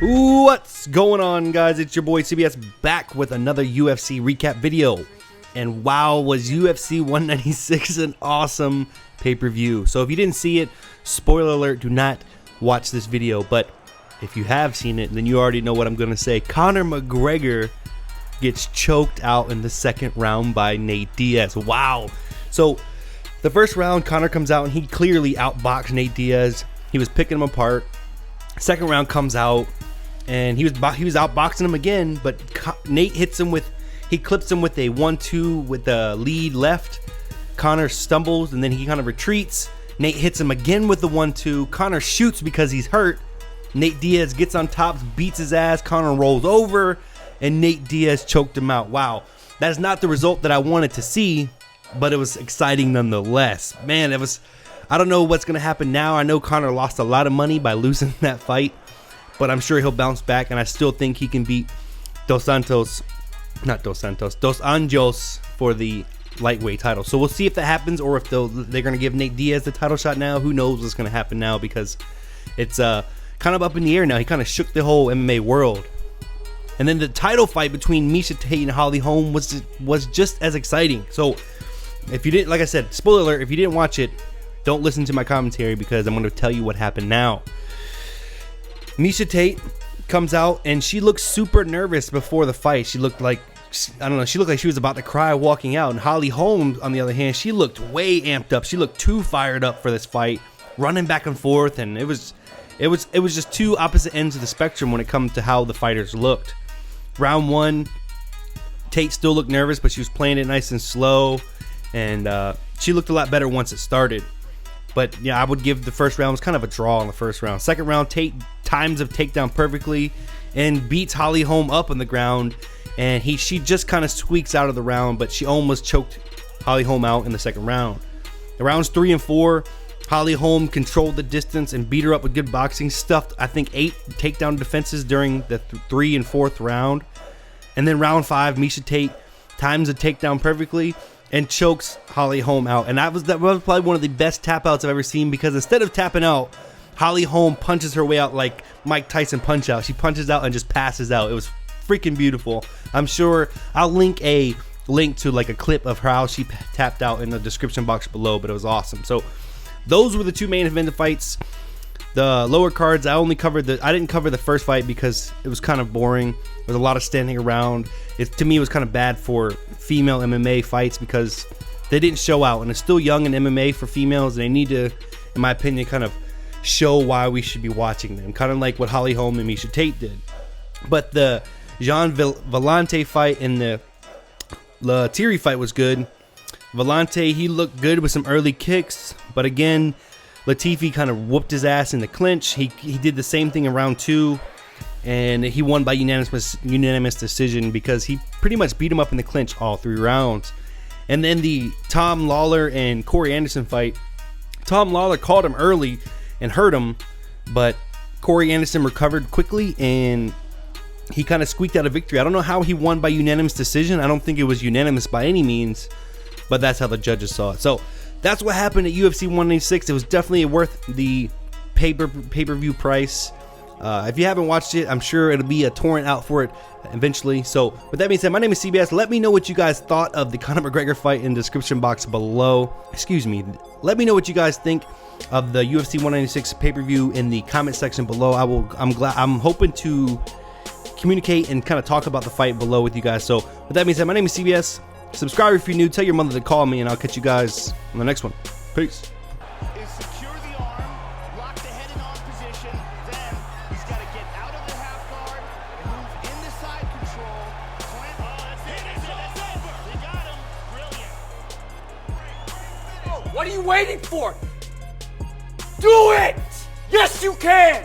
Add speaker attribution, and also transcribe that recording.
Speaker 1: What's going on, guys? It's your boy CBS back with another UFC recap video. And wow, was UFC 196 an awesome pay-per-view. So if you didn't see it, spoiler alert, do not watch this video. But if you have seen it, then you already know what I'm going to say. Conor McGregor gets choked out in the second round by Nate Diaz. Wow. So the first round, Conor comes out and he clearly outboxed Nate Diaz. He was picking him apart. Second round comes out and he was outboxing him again, but Nate hits him with, he clips him with a 1-2 with the lead left. Conor stumbles and then he kind of retreats. Nate hits him again with the 1-2. Conor shoots because he's hurt. Nate Diaz gets on top, beats his ass. Conor rolls over and Nate Diaz choked him out. Wow, that is not the result that I wanted to see, but it was exciting nonetheless. Man, it was, I don't know what's going to happen now. I know Conor lost a lot of money by losing that fight, but I'm sure he'll bounce back, and I still think he can beat Dos Anjos for the lightweight title. So we'll see if that happens, or if they're going to give Nate Diaz the title shot now. Who knows what's going to happen now, because it's kind of up in the air now. He kind of shook the whole MMA world. And then the title fight between MEISHA Tate and Holm was just as exciting. So if you didn't, like I said, spoiler alert, if you didn't watch it, don't listen to my commentary because I'm going to tell you what happened now. MEISHA Tate comes out and she looked super nervous before the fight. She looked like, I don't know, she looked like she was about to cry walking out. And Holm, on the other hand, she looked way amped up. She looked too fired up for this fight, running back and forth, and it was just two opposite ends of the spectrum when it comes to how the fighters looked. Round one, Tate still looked nervous, but she was playing it nice and slow, and she looked a lot better once it started. But yeah, I would give the first round was kind of a draw in the first round. Second round, Tate times a takedown perfectly and beats Holm up on the ground, and she just kind of squeaks out of the round, but she almost choked Holm out in the second round. The rounds 3 and 4, Holm controlled the distance and beat her up with good boxing. Stuffed, I think, 8 takedown defenses during the 3 and 4th round. And then round 5, MEISHA Tate times a takedown perfectly and chokes Holm out. And that was probably one of the best tap outs I've ever seen, because instead of tapping out, Holm punches her way out like Mike Tyson punch out. She punches out and just passes out. It was freaking beautiful. I'm sure I'll link to like a clip of how she tapped out in the description box below, but it was awesome. So those were the two main event fights. The lower cards, I didn't cover the first fight because it was kind of boring. There was a lot of standing around. To me, it was kind of bad for female MMA fights because they didn't show out, and it's still young in MMA for females, and they need to, in my opinion, kind of show why we should be watching them, kind of like what Holm and MEISHA Tate did. But the Villante fight and the Latiri fight was good. Villante, he looked good with some early kicks, but again, Latiri kind of whooped his ass in the clinch. He did the same thing in round 2, and he won by unanimous decision because he pretty much beat him up in the clinch all 3 rounds. And then the Tom Lawlor and Corey Anderson fight, Tom Lawlor caught him early and hurt him, but Corey Anderson recovered quickly and he kind of squeaked out a victory. I don't know how he won by unanimous decision. I don't think it was unanimous by any means, but that's how the judges saw it. So that's what happened at UFC 196. It was definitely worth the pay-per-view price. If you haven't watched it, I'm sure it'll be a torrent out for it eventually. So with that being said, my name is CBS. Let me know what you guys thought of the Conor McGregor fight in the description box below. Excuse me. Let me know what you guys think of the UFC 196 pay-per-view in the comment section below. I'm hoping to communicate and kind of talk about the fight below with you guys. So with that being said, my name is CBS. Subscribe if you're new. Tell your mother to call me, and I'll catch you guys on the next one. Peace.
Speaker 2: Secure the arm, lock the head in on position, then he's got to get out of the half guard and move in the side control. That's it, it's over. They got him. Brilliant.
Speaker 3: What are you waiting for? Do it! Yes, you can!